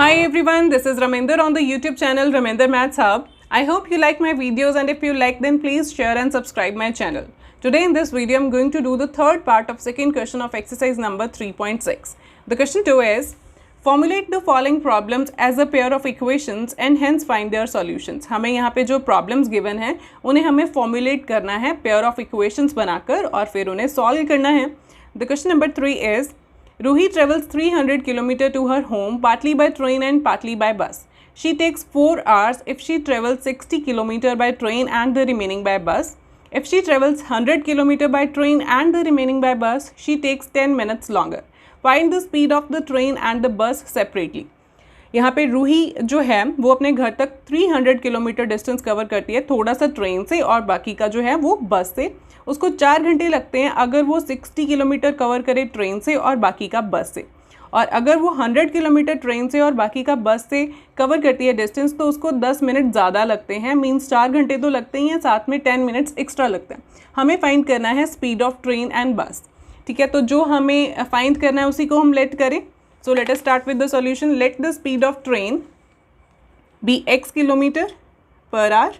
Hi everyone, this is Raminder on the YouTube channel Raminder Maths Hub. I hope you like my videos, and if you like then please share and subscribe my channel. Today in this video I'm going to do the third part of second question of exercise number 3.6. The question 2 is, formulate the following problems as a pair of equations and hence find their solutions. हमें यहाँ पे जो problems given हैं उन्हें हमें formulate करना है pair of equations बनाकर और फिर उन्हें solve करना है. The question number 3 is, Ruhi travels 300 km to her home partly by train and partly by bus. She takes 4 hours if she travels 60 km by train and the remaining by bus. If she travels 100 km by train and the remaining by bus, she takes 10 minutes longer. Find the speed of the train and the bus separately. यहाँ पे रूही जो है वो अपने घर तक 300 kilometre distance cover करती है, थोड़ा सा ट्रेन से और बाकी का जो है वो बस से. उसको 4 घंटे लगते हैं अगर वो 60 किलोमीटर कवर करे ट्रेन से और बाकी का बस से. और अगर वो 100 किलोमीटर ट्रेन से और बाकी का बस से कवर करती है डिस्टेंस तो उसको 10 मिनट ज़्यादा लगते हैं. मीन्स 4 घंटे तो लगते ही हैं, साथ में 10 मिनट्स एक्स्ट्रा लगते हैं. हमें फाइंड करना है स्पीड ऑफ ट्रेन एंड बस. ठीक है, तो जो हमें फाइंड करना है उसी को हम लेट करें. So let us start with the solution. Let the speed of train be x kilometre per our.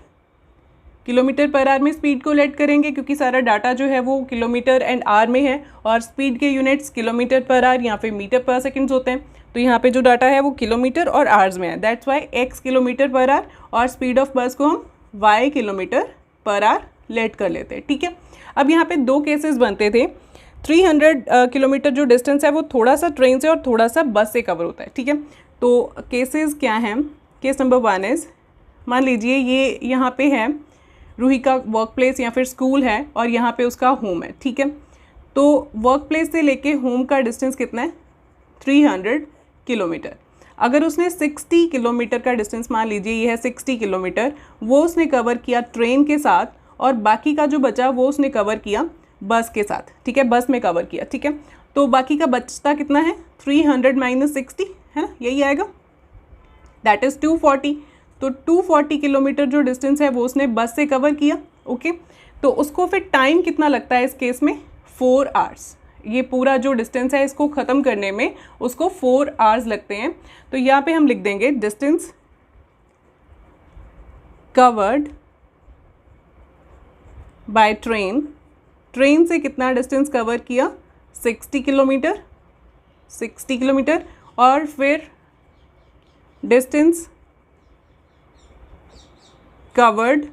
Kilometre per our में स्पीड को लेट करेंगे क्योंकि सारा डाटा जो है वो किलोमीटर एंड आवर में है और स्पीड के यूनिट्स किलोमीटर पर आवर या फिर मीटर पर सेकंड्स होते हैं. तो यहाँ पे जो डाटा है वो किलोमीटर और आवर्स में है. That's why x kilometre per hour और स्पीड ऑफ बस को हम y kilometre per hour let कर लेते हैं. ठीक है, अब यहाँ पे दो केसेस बनते थे. 300 किलोमीटर जो डिस्टेंस है वो थोड़ा सा ट्रेन से और थोड़ा सा बस से कवर होता है. ठीक है, तो केसेस क्या हैं. केस नंबर 1 इज़, मान लीजिए ये यहाँ पे है रूही का वर्क प्लेस या फिर स्कूल है और यहाँ पे उसका होम है. ठीक है, तो वर्क प्लेस से लेके होम का डिस्टेंस कितना है 300 किलोमीटर. अगर उसने 60 किलोमीटर का डिस्टेंस, मान लीजिए ये है 60 किलोमीटर, वो उसने कवर किया ट्रेन के साथ और बाकी का जो बचा वो उसने कवर किया बस के साथ. ठीक है, बस में कवर किया. ठीक है, तो बाकी का बचता कितना है 300 माइनस 60 है ना, यही आएगा. That is 240. तो 240 किलोमीटर जो डिस्टेंस है वो उसने बस से कवर किया. ओके, तो उसको फिर टाइम कितना लगता है इस केस में 4 आवर्स. ये पूरा जो डिस्टेंस है इसको ख़त्म करने में उसको 4 आवर्स लगते हैं. तो यहाँ पे हम लिख देंगे distance covered by train. Train से कितना डिस्टेंस कवर किया 60 किलोमीटर. 60 किलोमीटर और फिर डिस्टेंस कवर्ड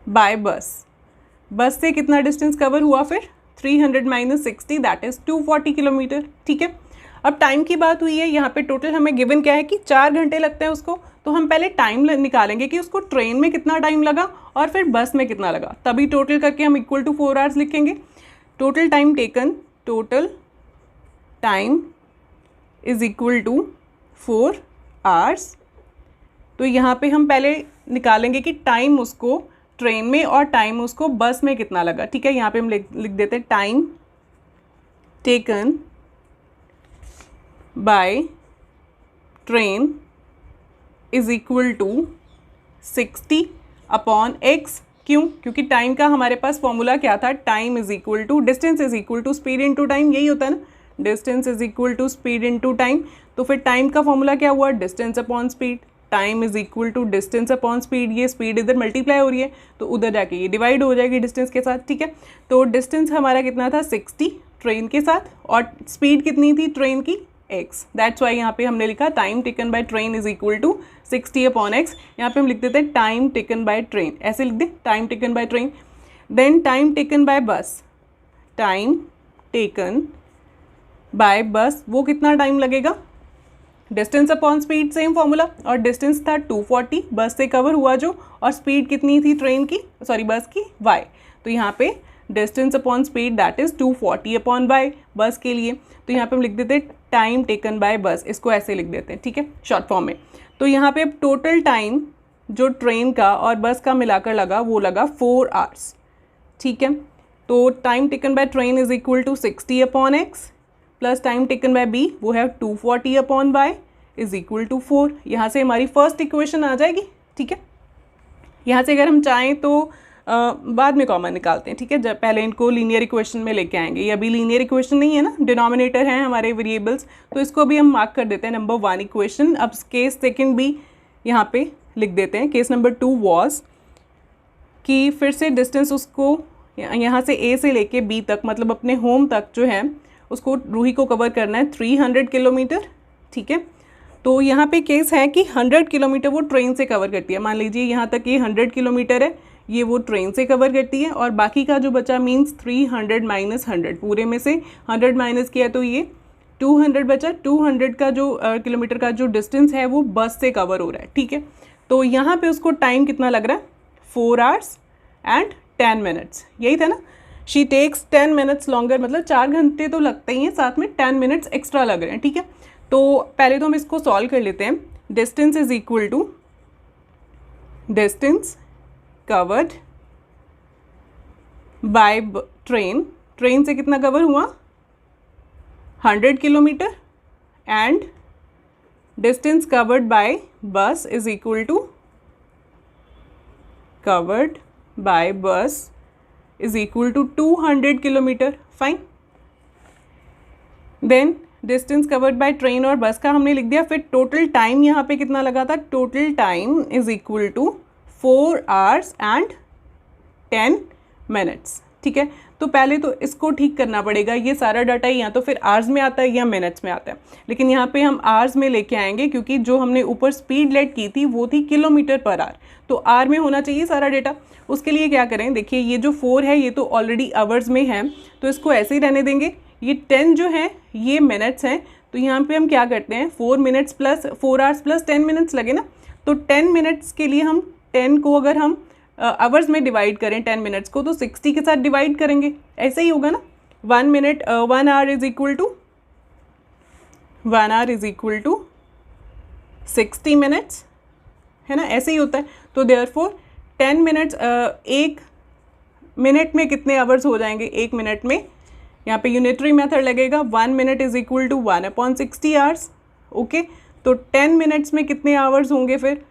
बाय बस. बस से कितना डिस्टेंस कवर हुआ फिर 300 माइनस 60 दैट इज़ 240 किलोमीटर. ठीक है, अब टाइम की बात हुई है. यहाँ पे टोटल हमें गिवन क्या है कि 4 घंटे लगते हैं उसको. तो हम पहले टाइम निकालेंगे कि उसको ट्रेन में कितना टाइम लगा और फिर बस में कितना लगा, तभी टोटल करके हम इक्वल टू 4 आवर्स लिखेंगे. Total time taken, total time is equal to 4 hours. तो यहाँ पे हम पहले निकालेंगे कि टाइम उसको ट्रेन में और टाइम उसको बस में कितना लगा. ठीक है, यहाँ पे हम लिख देते हैं time taken by train is equal to 60 upon x. क्यों? क्योंकि टाइम का हमारे पास फॉर्मूला क्या था, time is equal to distance is equal to speed into time. यही होता है ना, distance is equal to speed into time. तो फिर टाइम का फॉर्मूला क्या हुआ, distance upon speed. Time is equal to distance upon speed. ये स्पीड इधर मल्टीप्लाई हो रही है तो उधर जाके ये डिवाइड हो जाएगी डिस्टेंस के साथ. ठीक है, तो डिस्टेंस हमारा कितना था 60 ट्रेन के साथ और स्पीड कितनी थी ट्रेन की x. दैट्स वाई यहाँ पे हमने लिखा time taken by train is equal to 60 upon x. यहाँ पे हम लिख देते हैं टाइम टेकन बाय ट्रेन, ऐसे लिख दे time taken by train. Then time taken by bus. Time taken by bus वो कितना टाइम लगेगा, distance upon speed same formula और डिस्टेंस था 240 बस से कवर हुआ जो, और स्पीड कितनी थी ट्रेन की, सॉरी बस की y. तो यहाँ पे distance upon speed that is 240 upon y बस के लिए. तो यहाँ पे हम लिख देते हैं टाइम टेकन बाय बस, इसको ऐसे लिख देते हैं. ठीक है, शॉर्ट फॉर्म में. तो यहाँ पे अब टोटल टाइम जो ट्रेन का और बस का मिलाकर लगा वो लगा 4 आवर्स. ठीक है, तो time taken by train is equal to 60 upon x plus time taken by b वो है 240 upon y is equal to 4. यहाँ से हमारी फर्स्ट इक्वेशन आ जाएगी. ठीक है, यहाँ से अगर हम चाहें तो बाद में कॉमन निकालते हैं, ठीक है। जब पहले इनको लीनियर इक्वेशन में लेके आएंगे, ये अभी लीनियर इक्वेशन नहीं है ना, डिनोमिनेटर हैं हमारे वेरिएबल्स, तो इसको भी हम मार्क कर देते हैं नंबर 1 इक्वेशन। अब केस सेकंड भी यहाँ पे लिख देते हैं। केस नंबर 2 वॉज कि फिर से डिस्टेंस उसको यहाँ से ए से लेके बी तक, मतलब अपने होम तक जो है उसको रूही को कवर करना है 300 किलोमीटर, ठीक है। तो यहाँ पे केस है कि 100 किलोमीटर वो ट्रेन से कवर करती है। मान लीजिए यहाँ तक ये 100 किलोमीटर है, ये वो ट्रेन से कवर करती है, और बाकी का जो बचा मीन्स 300 माइनस 100, पूरे में से 100 माइनस किया तो ये 200 बचा। 200 का जो किलोमीटर का जो डिस्टेंस है वो बस से कवर हो रहा है, ठीक है। तो यहाँ पे उसको टाइम कितना लग रहा है, 4 आवर्स एंड 10 मिनट्स, यही था ना। शी टेक्स 10 मिनट्स लॉन्गर, मतलब 4 घंटे तो लगते ही हैं, साथ में 10 मिनट्स एक्स्ट्रा लग रहे हैं, ठीक है। तो पहले तो हम इसको सॉल्व कर लेते हैं। Distance is equal to distance covered by train, train से कितना कवर हुआ 100 kilometre, and distance covered by bus is equal to covered by bus is equal to 200 kilometre, fine. Then distance covered by train और bus का हमने लिख दिया। फिर total time यहाँ पे कितना लगा था, total time is equal to 4 hours and 10 minutes, ठीक है। तो पहले तो इसको ठीक करना पड़ेगा, ये सारा डाटा या तो फिर आवर्स में आता है या मिनट्स में आता है, लेकिन यहाँ पे हम आवर्स में लेके आएंगे क्योंकि जो हमने ऊपर स्पीड लेट की थी वो थी किलोमीटर पर आवर, तो आवर में होना चाहिए सारा डेटा। उसके लिए क्या करें, देखिए ये जो 4 है ये तो ऑलरेडी आवर्स में है, तो इसको ऐसे ही रहने देंगे। ये 10 जो है ये मिनट्स हैं, तो यहाँ पे हम क्या करते हैं 4 minutes plus 4 hours plus 10 minutes लगे ना, तो 10 मिनट्स के लिए हम 10 को अगर हम आवर्स में डिवाइड करें 10 मिनट्स को, तो 60 के साथ डिवाइड करेंगे, ऐसे ही होगा ना। 1 hour is equal to 1 hour is equal to 60 minutes, है ना, ऐसे ही होता है। तो देयरफॉर 10 मिनट्स, 1 मिनट में कितने आवर्स हो जाएंगे, 1 मिनट में, यहाँ पे यूनिटरी मेथड लगेगा। 1 minute is equal to 1/60 hours, okay. तो 10 मिनट्स में कितने आवर्स होंगे फिर,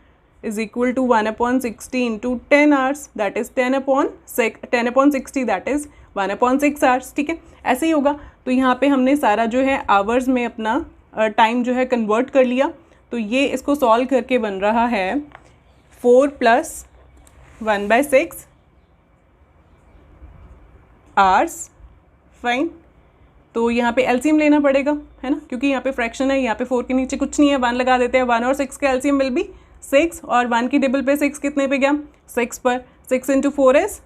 is equal to 1/60 into 10 hours, that is 10/60, that is 1/6 hours, ठीक है, ऐसे ही होगा। तो यहाँ पे हमने सारा जो है आवर्स में अपना टाइम जो है कन्वर्ट कर लिया। तो ये इसको सॉल्व करके बन रहा है 4 + 1/6 आवर्स, फाइन। तो यहाँ पे एलसीएम लेना पड़ेगा, है ना, क्योंकि यहाँ पे फ्रैक्शन है, यहाँ पे 4 के नीचे कुछ नहीं है, 1 लगा देते हैं। 1 और 6 का एलसीएम विल बी 6, और 1 की टेबल पे 6 कितने पे गया, 6 पर। 6 इंटू 4 इज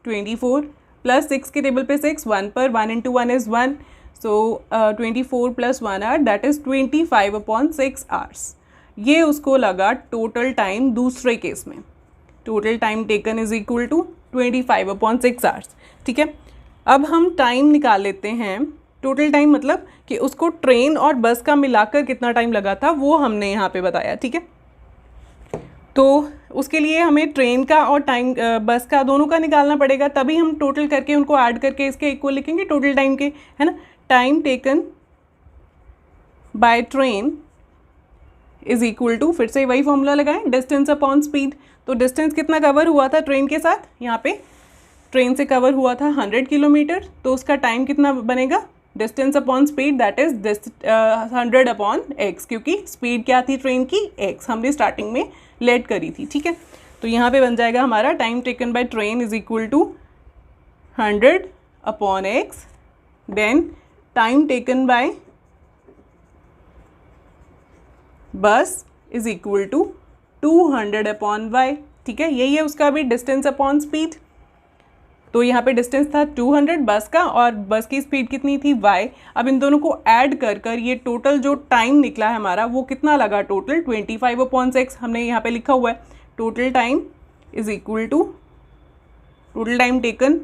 24, प्लस 6 की टेबल पे 6, 1 पर, 1 into 1 is 1, so 24 + 1 hour, that is 25/6 hours. ये उसको लगा टोटल टाइम दूसरे केस में। Total time taken is equal to 25/6 hours, ठीक है। अब हम टाइम निकाल लेते हैं, टोटल टाइम मतलब कि उसको ट्रेन और बस का मिलाकर कितना टाइम लगा था वो हमने यहाँ पे बताया, ठीक है। तो उसके लिए हमें ट्रेन का और टाइम बस का दोनों का निकालना पड़ेगा, तभी हम टोटल करके उनको ऐड करके इसके इक्वल लिखेंगे टोटल टाइम के, है ना। Time taken by train is equal to, फिर से वही फॉर्मूला लगाएं, डिस्टेंस अपॉन स्पीड। तो डिस्टेंस कितना कवर हुआ था ट्रेन के साथ, यहाँ पे ट्रेन से कवर हुआ था 100 किलोमीटर, तो उसका टाइम कितना बनेगा, distance upon speed, that is 100/x, क्योंकि स्पीड क्या थी ट्रेन की, x, हमने स्टार्टिंग में लेट करी थी, ठीक है। तो यहाँ पे बन जाएगा हमारा time taken by train is equal to 100/x, then time taken by bus is equal to 200/y, ठीक है। यही है उसका भी डिस्टेंस अपॉन स्पीड। तो यहाँ पे डिस्टेंस था 200 बस का, और बस की स्पीड कितनी थी y। अब इन दोनों को ऐड कर कर ये टोटल जो टाइम निकला है हमारा वो कितना लगा, टोटल 25/6 हमने यहाँ पे लिखा हुआ है। Total time is equal to, total time taken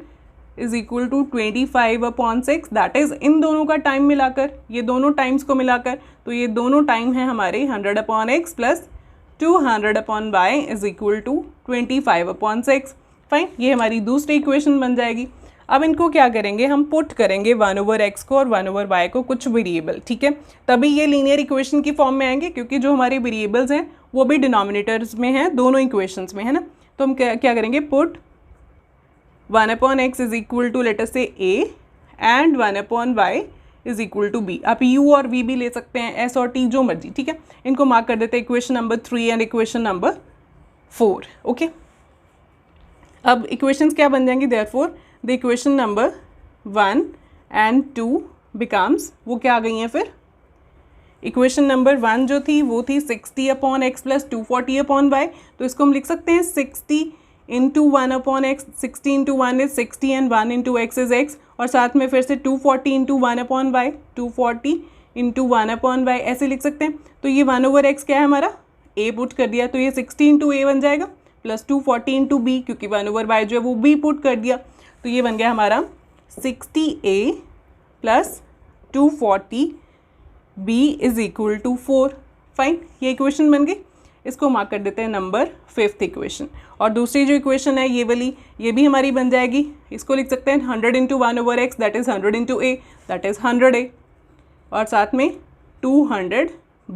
is equal to 25/6, that is इन दोनों का टाइम मिलाकर, ये दोनों टाइम्स को मिलाकर, तो ये दोनों टाइम है हमारे 100/x plus 200/y is equal to 25/6, fine. ये हमारी दूसरी इक्वेशन बन जाएगी। अब इनको क्या करेंगे, हम पुट करेंगे 1/x को और 1/y को कुछ वेरिएबल, ठीक है, तभी ये लीनियर इक्वेशन की फॉर्म में आएंगे, क्योंकि जो हमारे वेरिएबल्स हैं वो भी डिनोमिनेटर्स में हैं दोनों इक्वेशंस में, है ना। तो हम क्या करेंगे, put 1 upon x is equal to let us say a and 1 upon y is equal to b। आप u और v भी ले सकते हैं, s और t जो मर्जी, ठीक है। इनको मार्क कर देते हैं equation number 3 and equation number 4। Okay, अब इक्वेशंस क्या बन जाएंगी, therefore the equation number 1 and 2 becomes, वो क्या आ गई हैं फिर, इक्वेशन नंबर 1 जो थी वो थी 60 upon x plus 240 upon y, तो इसको हम लिख सकते हैं 60 into 1 upon x, 60 into 1 is 60 and 1 into x is x, और साथ में फिर से 240 into 1 upon y, 240 into 1 upon y ऐसे लिख सकते हैं। तो ये 1 ओवर एक्स क्या है हमारा, a पुट कर दिया, तो ये 60 इंटू a बन जाएगा, प्लस 240 इंटू बी, क्योंकि 1 ओवर वाई जो है वो b पुट कर दिया, तो ये बन गया हमारा 60a plus 240 b is equal to 4। Fine, ये इक्वेशन बन गई। इसको मार्क कर देते हैं नंबर 5th इक्वेशन। और दूसरी जो इक्वेशन है ये वाली, ये भी हमारी बन जाएगी। इसको लिख सकते हैं 100 into 1 over x that is 100 into a that is 100a, और साथ में 200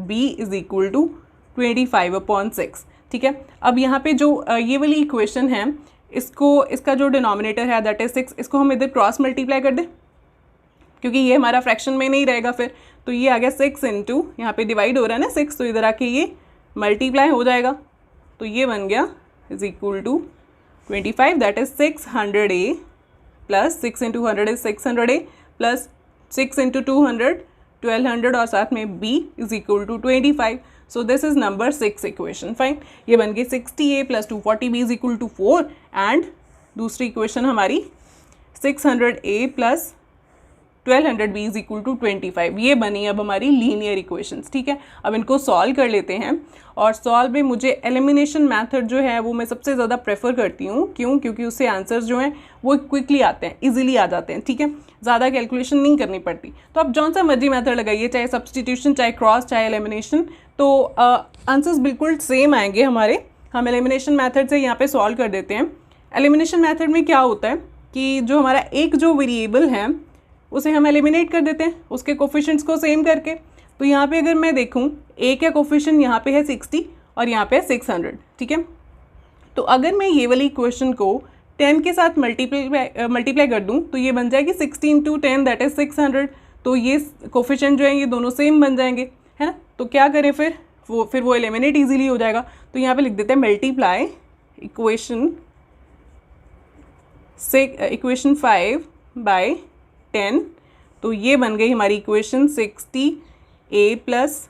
b is equal to 25 upon 6। ठीक है, अब यहाँ पे जो ये वाली इक्वेशन है, इसका जो डिनोमिनेटर है दैट इज़ 6, इसको हम इधर क्रॉस मल्टीप्लाई कर दें, क्योंकि ये हमारा फ्रैक्शन में नहीं रहेगा फिर, तो ये आ गया 6 इंटू, यहाँ पे डिवाइड हो रहा है ना 6, तो इधर आके ये मल्टीप्लाई हो जाएगा, तो ये बन गया is equal to 25 that is 600a plus 6 into 100 is 600a plus 6 into 200 1200, और साथ में b is equal to 25। So this is number 6 equation. Fine, ये बन गई 60a plus 240b is equal to 4, and दूसरी इक्वेशन हमारी 600a plus 1200b is equal to 25। ये बनी अब हमारी लीनियर इक्वेशंस। ठीक है, अब इनको सॉल्व कर लेते हैं, और सॉल्व में मुझे एलिमिनेशन मेथड जो है वो मैं सबसे ज़्यादा प्रेफर करती हूँ। क्यों? क्योंकि उससे आंसर्स जो हैं वो क्विकली आते हैं, इजीली आ जाते हैं। ठीक है, ज़्यादा कैलकुलेशन नहीं करनी पड़ती। तो आप जौन सा मर्जी मेथड लगाइए, चाहे सब्सटीट्यूशन, चाहे क्रॉस, चाहे एलिमिनेशन, तो आंसर्स बिल्कुल सेम आएंगे हमारे। हम एलिमिनेशन मेथड से यहाँ पर सॉल्व कर देते हैं। एलिमिनेशन मेथड में क्या होता है कि जो हमारा एक जो वेरिएबल है उसे हम एलिमिनेट कर देते हैं उसके कोफिशिएंट्स को सेम करके। तो यहाँ पे अगर मैं देखूँ, ए का कोफिशिएंट यहाँ पे है 60 और यहाँ पे है 600। ठीक है, तो अगर मैं ये वाली इक्वेशन को 10 के साथ मल्टीप्लाई कर दूँ तो ये बन जाएगी 60 इंटू 10 दैट इज 600। तो ये कोफिशिएंट जो है ये दोनों सेम बन जाएंगे, है ना। तो क्या करें फिर वो एलिमिनेट ईजिली हो जाएगा। तो यहाँ पर लिख देते हैं मल्टीप्लाई इक्वेशन 5 बाय 10। तो ये बन गई हमारी equation 60a plus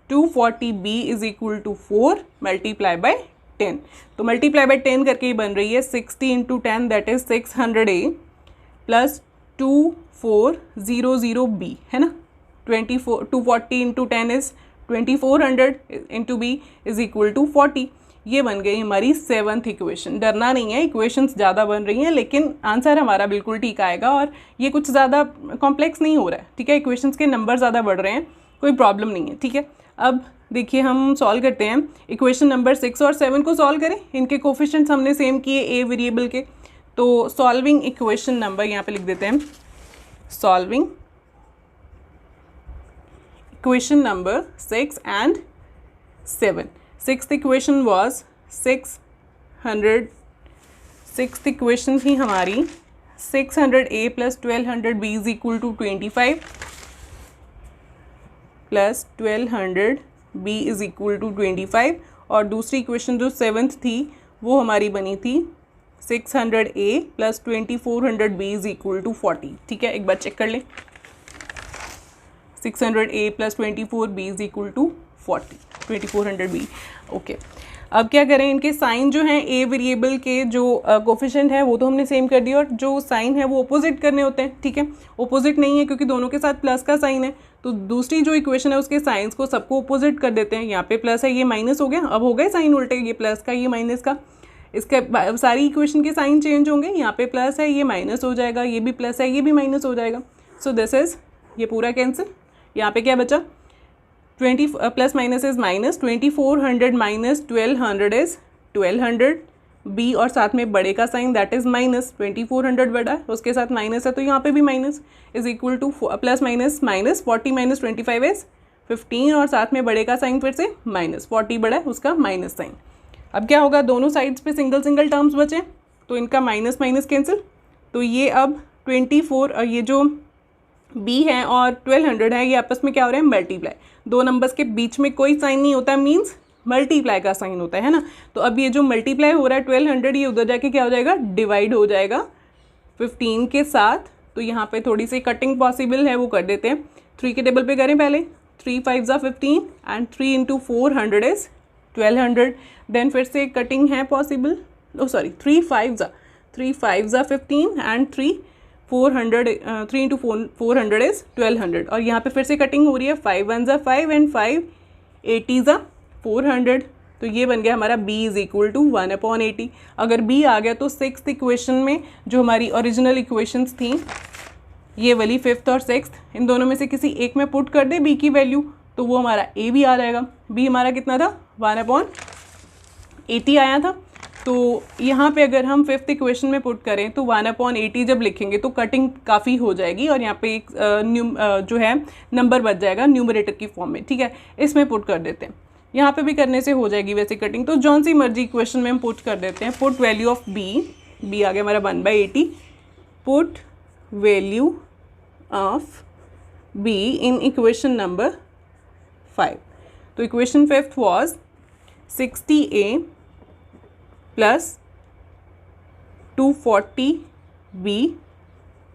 240b is equal to 4 multiply by 10। तो मल्टीप्लाई बाय 10 करके ही बन रही है 60 into 10 that is 600a plus 2400b, है ना। 240 into 10 is 2400 into b is equal to 40। ये बन गई हमारी 7th इक्वेशन। डरना नहीं है, इक्वेशंस ज़्यादा बन रही हैं लेकिन आंसर हमारा बिल्कुल ठीक आएगा, और ये कुछ ज़्यादा कॉम्प्लेक्स नहीं हो रहा है। ठीक है, इक्वेशंस के नंबर ज़्यादा बढ़ रहे हैं, कोई प्रॉब्लम नहीं है। ठीक है, अब देखिए हम सॉल्व करते हैं। इक्वेशन नंबर 6 और 7 को सॉल्व करें, इनके कोफिशिएंट्स हमने सेम किए ए वेरिएबल के। तो सॉल्विंग इक्वेशन नंबर यहाँ पर लिख देते हैं, solving equation number 6 and 7। Sixth equation was 600, sixth equation थी हमारी 600a plus 1200b is equal to 25 plus 1200b is equal to 25, और दूसरी इक्वेशन जो 7th थी वो हमारी बनी थी 600a plus 2400b is equal to 40। ठीक है, एक बार चेक कर लें, 600a plus 24b is equal to 40, 2400b। Okay, अब क्या करें, इनके साइन जो हैं ए वेरिएबल के जो कोफिशिएंट है वो तो हमने सेम कर दिया, और जो साइन है वो अपोजिट करने होते हैं। ठीक है, अपोजिट नहीं है क्योंकि दोनों के साथ प्लस का साइन है, तो दूसरी जो इक्वेशन है उसके साइंस को सबको अपोजिट कर देते हैं। यहाँ पे प्लस है, ये माइनस हो गया, अब हो गए साइन उल्टे, ये प्लस का ये माइनस का। इसके सारी इक्वेशन के साइन चेंज होंगे, यहाँ पे प्लस है ये माइनस हो जाएगा, ये भी प्लस है ये भी माइनस हो जाएगा। सो दिस इज, ये पूरा कैंसिल। यहाँ पे क्या बचा, 20 plus minus is minus, 2400 minus 1200 is 1200 b, और साथ में बड़े का साइन दैट इज माइनस, 2400 बड़ा है उसके साथ माइनस है तो यहाँ पे भी minus, is equal two plus minus minus 40 minus 25 is 15, और साथ में बड़े का साइन फिर से माइनस, 40 बड़ा है उसका माइनस साइन। अब क्या होगा, दोनों साइड्स पे सिंगल सिंगल टर्म्स बचे तो इनका माइनस माइनस कैंसिल, तो ये अब 24 और ये जो b है और 1200 है ये आपस में क्या हो रहा है, मल्टीप्लाई। दो नंबर्स के बीच में कोई साइन नहीं होता, मीन्स मल्टीप्लाई का साइन होता है ना। तो अब ये जो मल्टीप्लाई हो रहा है 1200, ये उधर जाके क्या हो जाएगा, डिवाइड हो जाएगा 15 के साथ। तो यहाँ पे थोड़ी सी कटिंग पॉसिबल है, वो कर देते हैं। 3 के टेबल पे करें पहले, 3 5 ज़ा 15 एंड 3 इंटू 400 इज़ 1200। देन फिर से कटिंग है पॉसिबल, ओ सॉरी 3 5 ज़ा 15 एंड 3 इंटू 400 इज़ 1200। और यहाँ पे फिर से कटिंग हो रही है, 5 1 ज़ा 5 एंड 5 80 ज़ा 400। तो ये बन गया हमारा b इज़ इक्वल टू 1/80। अगर b आ गया तो 6th इक्वेशन में जो हमारी ओरिजिनल इक्वेशंस थी, ये वाली 5th और 6th, इन दोनों में से किसी एक में पुट कर दे b की वैल्यू, तो वो हमारा a भी आ जाएगा। b हमारा कितना था, 1/80 आया था। तो यहाँ पे अगर हम 5th इक्वेशन में पुट करें तो 1/80 जब लिखेंगे तो कटिंग काफ़ी हो जाएगी और यहाँ पे एक जो है नंबर बच जाएगा न्यूमरेटर की फॉर्म में, ठीक है। इसमें पुट कर देते हैं, यहाँ पे भी करने से हो जाएगी वैसे कटिंग। तो जौन सी मर्जी इक्वेशन में हम पुट कर देते हैं। पुट वैल्यू ऑफ b आ गया हमारा 1/80। Put value of b in equation number 5। तो equation 5th was 60a plus 240b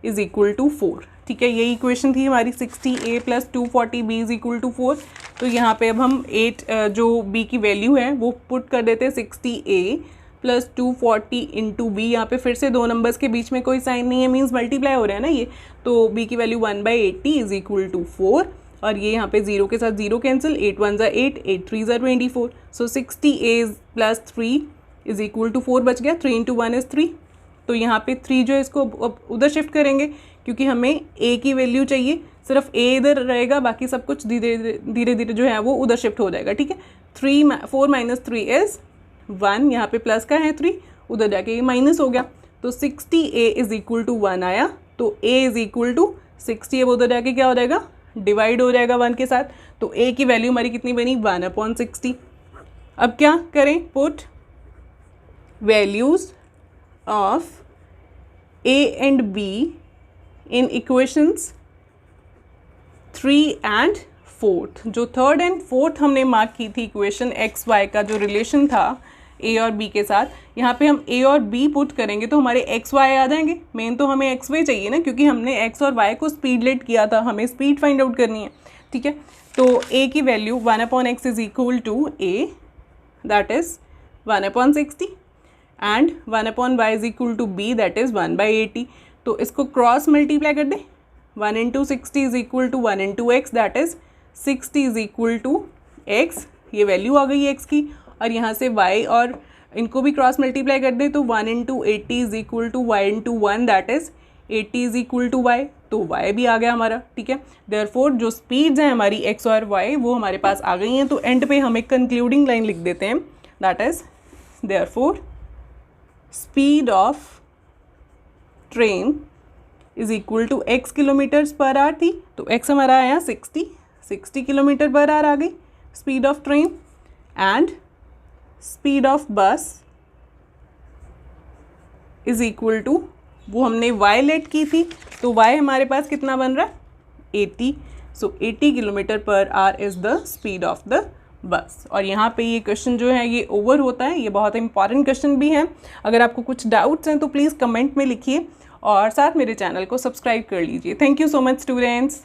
is equal to 4, ठीक है। यही इक्वेशन थी हमारी, 60a plus 240b is equal to 4। तो यहाँ पे अब हम 8 जो b की वैल्यू है वो पुट कर देते हैं, 60a प्लस 240 इंटू b। यहाँ पे फिर से दो नंबर्स के बीच में कोई साइन नहीं है, मीन्स मल्टीप्लाई हो रहा है ना ये। तो b की वैल्यू 1/80 इज इक्वल टू 4 और ये यहाँ पे 0 के साथ 0 कैंसिल, 8 1 ज़ा 8, 8 3 ज़ा 24। So 60a plus 3 is equal to 4 बच गया, 3 इंटू 1 इज़ 3। तो यहाँ पे 3 जो है इसको उधर शिफ्ट करेंगे क्योंकि हमें a की वैल्यू चाहिए। सिर्फ a इधर रहेगा, बाकी सब कुछ धीरे धीरे जो है वो उधर शिफ्ट हो जाएगा, ठीक है। 4 माइनस 3 इज़ 1, यहाँ पे प्लस का है 3, उधर जाके ये माइनस हो गया। तो 60a इज इक्वल टू 1 आया, तो a इज इक्वल टू 60, अब उधर जाके क्या हो जाएगा, डिवाइड हो जाएगा 1 के साथ। तो a की वैल्यू हमारी कितनी बनी, 1/60। अब क्या करें, put values of a and b in equations 3 and 4th। जो 3rd एंड 4th हमने मार्क की थी इक्वेशन एक्स वाई का जो रिलेशन था a और b के साथ, यहाँ पे हम a और b पुट करेंगे तो हमारे एक्स वाई आ जाएंगे। मेन तो हमें एक्स वाई चाहिए ना, क्योंकि हमने x और y को स्पीड लेट किया था, हमें स्पीड फाइंड आउट करनी है, ठीक है। तो a की value 1/x is equal to a, that is 1/60 and 1/y is equal to b, that is 1/80। तो इसको क्रॉस मल्टीप्लाई कर दे, 1 into 60 is equal to 1 into x, that is 60 is equal to x। ये value आ गई x की, और यहाँ से y और इनको भी क्रॉस मल्टीप्लाई कर दे तो 1 into 80 is equal to y into 1, that is 80 is equal to y। तो y भी आ गया हमारा, ठीक है। देयरफॉर जो स्पीड्स हैं हमारी x और y वो हमारे पास आ गई हैं। तो एंड पे हम एक कंक्लूडिंग लाइन लिख देते हैं, that is therefore speed of train is equal to x kilometres per hour थी, तो x हमारा आया 60 किलोमीटर पर आवर आ गई speed of train, and speed of बस इज इक्वल टू, वो हमने y लेट की थी, तो y हमारे पास कितना बन रहा है 80। सो 80 kilometre per our is the speed of the bus. और यहाँ पे ये क्वेश्चन जो है ये ओवर होता है, ये बहुत इंपॉर्टेंट क्वेश्चन भी है। अगर आपको कुछ डाउट्स हैं तो प्लीज़ कमेंट में लिखिए और साथ मेरे चैनल को सब्सक्राइब कर लीजिए। Thank you so much students.